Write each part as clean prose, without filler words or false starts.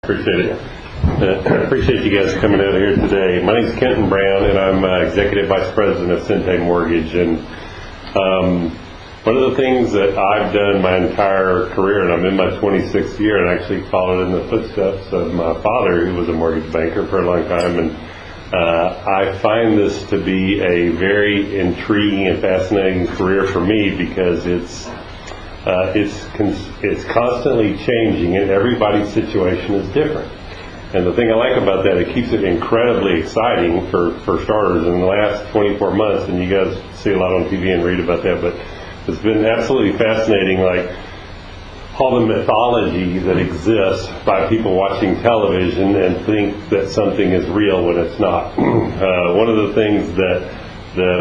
Appreciate it. Appreciate you guys coming out here today. My name's Kenton Brown, and I'm Executive Vice President of Sente Mortgage. And one of the things that I've done my entire career, and I'm in my 26th year, and actually followed in the footsteps of my father, who was a mortgage banker for a long time. And I find this to be a very intriguing and fascinating career for me because it's constantly changing, and everybody's situation is different. And the thing I like about that, it keeps it incredibly exciting for starters. In the last 24 months, and you guys see a lot on TV and read about that, but it's been absolutely fascinating, like all the mythology that exists by people watching television and think that something is real when it's not. One of the things that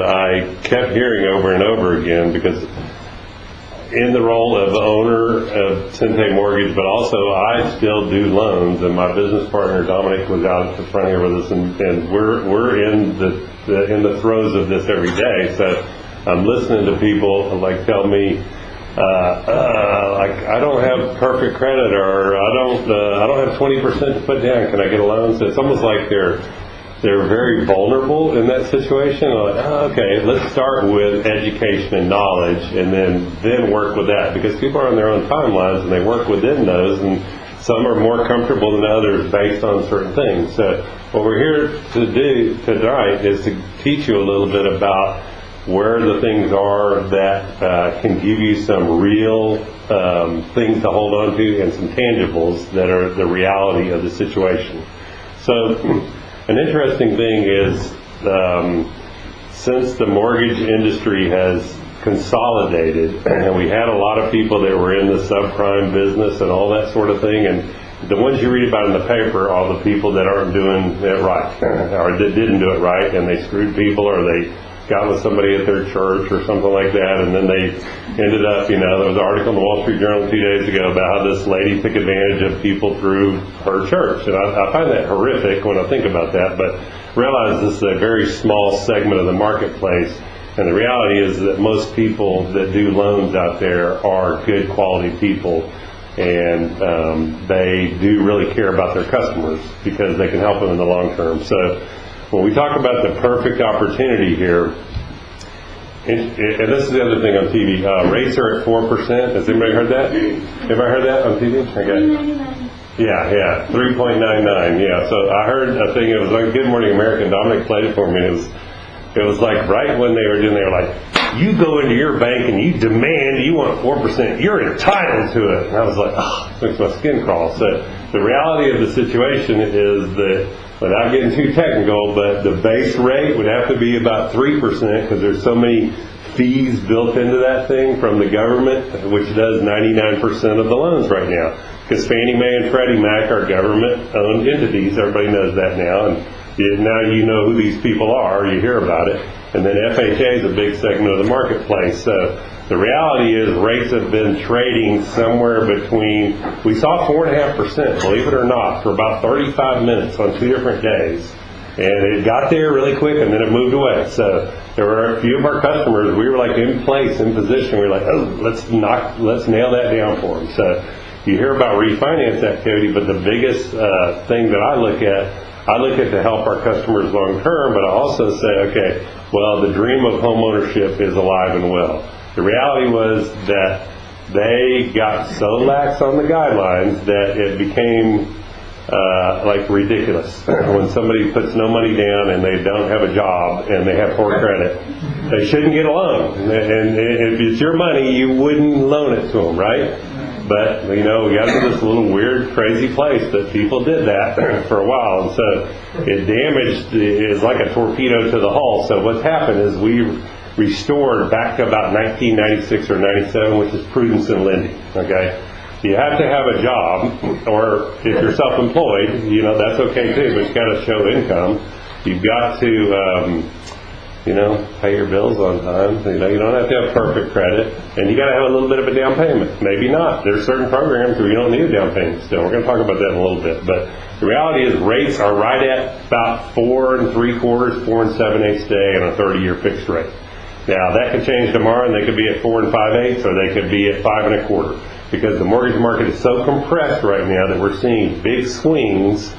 I kept hearing over and over again, because in the role of owner of Sente Mortgage, but also I still do loans, and my business partner Dominick was out at the front here with us, and we're in the throes of this every day. So I'm listening to people like tell me, like I don't have perfect credit, or I don't have 20% to put down. Can I get a loan? So it's almost like they're very vulnerable in that situation. Like, okay, let's start with education and knowledge, and then work with that, because people are on their own timelines and they work within those, and some are more comfortable than others based on certain things. So what we're here to do tonight is to teach you a little bit about where the things are that can give you some real things to hold on to, and some tangibles that are the reality of the situation. So an interesting thing is, since the mortgage industry has consolidated, and we had a lot of people that were in the subprime business and all that sort of thing, and the ones you read about in the paper are the people that aren't doing it right, or that didn't do it right, and they screwed people, or they got with somebody at their church or something like that, and then they ended up, there was an article in the Wall Street Journal 2 days ago about how this lady took advantage of people through her church. And I find that horrific when I think about that, but realize this is a very small segment of the marketplace, and the reality is that most people that do loans out there are good quality people, and they do really care about their customers because they can help them in the long term. So when we talk about the perfect opportunity here, and this is the other thing on TV, rates are at 4%. Has anybody heard that? Everybody heard that on TV? Okay. Yeah, 3.99. Yeah, so I heard a thing, it was like Good Morning America, Dominick played it for me. It was like right when they were like, you go into your bank and you demand you want 4%, you're entitled to it. And I was like, it makes my skin crawl. So the reality of the situation is that, without getting too technical, but the base rate would have to be about 3%, because there's so many fees built into that thing from the government, which does 99% of the loans right now. Because Fannie Mae and Freddie Mac are government-owned entities. Everybody knows that now, and now you know who these people are. You hear about it. And then FHA is a big segment of the marketplace. So the reality is rates have been trading somewhere between, we saw 4.5%, believe it or not, for about 35 minutes on 2 different days. And it got there really quick, and then it moved away. So there were a few of our customers, we were like in place, in position. We were like, let's nail that down for them. So you hear about refinance activity, but the biggest thing that I look at to help our customers long term, but I also say, okay, well, the dream of home ownership is alive and well. The reality was that they got so lax on the guidelines that it became like ridiculous. When somebody puts no money down and they don't have a job and they have poor credit, they shouldn't get a loan. And if it's your money, you wouldn't loan it to them, right? But, we got to this little weird, crazy place that people did that for a while. And so it damaged, is like a torpedo to the hull. So what's happened is we restored back to about 1996 or 97, which is prudence in lending, okay? You have to have a job, or if you're self-employed, that's okay too, but you got to show income. You've got to, pay your bills on time. You don't have to have perfect credit, and you got to have a little bit of a down payment. Maybe not. There's certain programs where you don't need a down payment still. We're going to talk about that in a little bit. But the reality is rates are right at about 4 3/4, 4 7/8 day on a 30-year fixed rate. Now, that could change tomorrow, and they could be at 4 5/8, or they could be at 5 1/4, because the mortgage market is so compressed right now that we're seeing big swings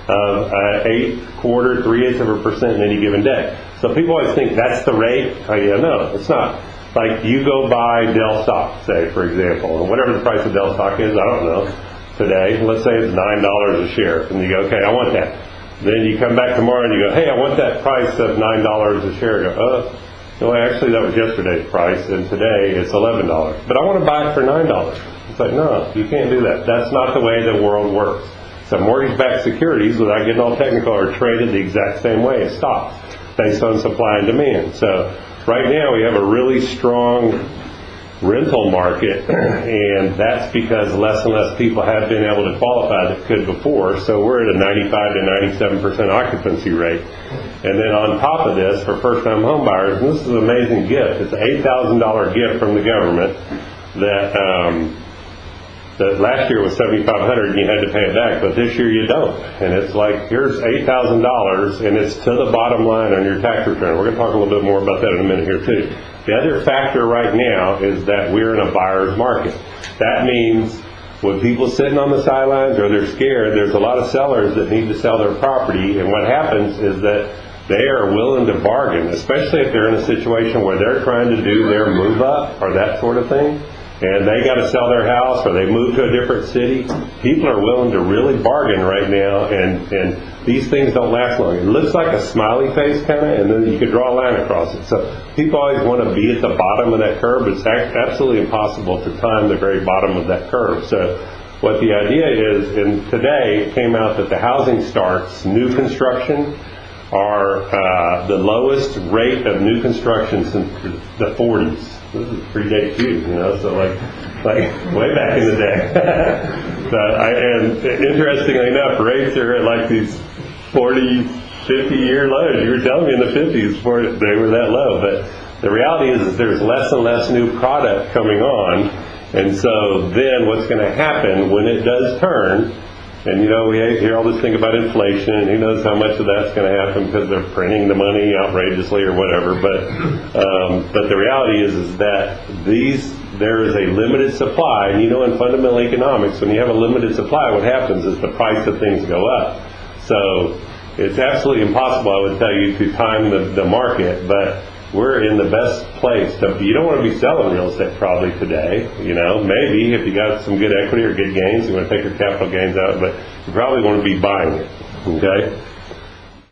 of 1/8, 3/8% in any given day. So people always think that's the rate. Oh, yeah, no, it's not. Like, you go buy Dell stock, say, for example, and whatever the price of Dell stock is, I don't know, today, let's say it's $9 a share, and you go, okay, I want that. Then you come back tomorrow and you go, hey, I want that price of $9 a share. You go, no, actually that was yesterday's price, and today it's $11. But I want to buy it for $9. It's like, no, you can't do that. That's not the way the world works. So mortgage-backed securities, without getting all technical, are traded the exact same way as stocks, based on supply and demand. So right now we have a really strong rental market, and that's because less and less people have been able to qualify that could before. So we're at a 95 to 97% occupancy rate. And then on top of this, for first-time home buyers, and this is an amazing gift. It's an $8,000 gift from the government that last year was $7,500 and you had to pay it back, but this year you don't. And it's like, here's $8,000, and it's to the bottom line on your tax return. We're going to talk a little bit more about that in a minute here too. The other factor right now is that we're in a buyer's market. That means when people sitting on the sidelines or they're scared, there's a lot of sellers that need to sell their property, and what happens is that they are willing to bargain, especially if they're in a situation where they're trying to do their move up or that sort of thing, and they got to sell their house or they move to a different city. People are willing to really bargain right now, and these things don't last long. It looks like a smiley face kind of, and then you could draw a line across it. So people always want to be at the bottom of that curve, but it's absolutely impossible to time the very bottom of that curve. So what the idea is, and today it came out that the housing starts, new construction, are the lowest rate of new construction since the 40s. This is predates you, so like way back in the day. And interestingly enough, rates are at like these 40, 50-year lows. You were telling me in the 50s before they were that low. But the reality is there's less and less new product coming on. And so then what's going to happen when it does turn, and we hear all this thing about inflation, and who knows how much of that's going to happen because they're printing the money outrageously or whatever. But the reality is that there is a limited supply, and in fundamental economics, when you have a limited supply, what happens is the price of things go up. So it's absolutely impossible, I would tell you, to time the market, but we're in the best place you don't want to be selling real estate probably today, maybe if you got some good equity or good gains, you want to take your capital gains out, but you probably want to be buying it, okay?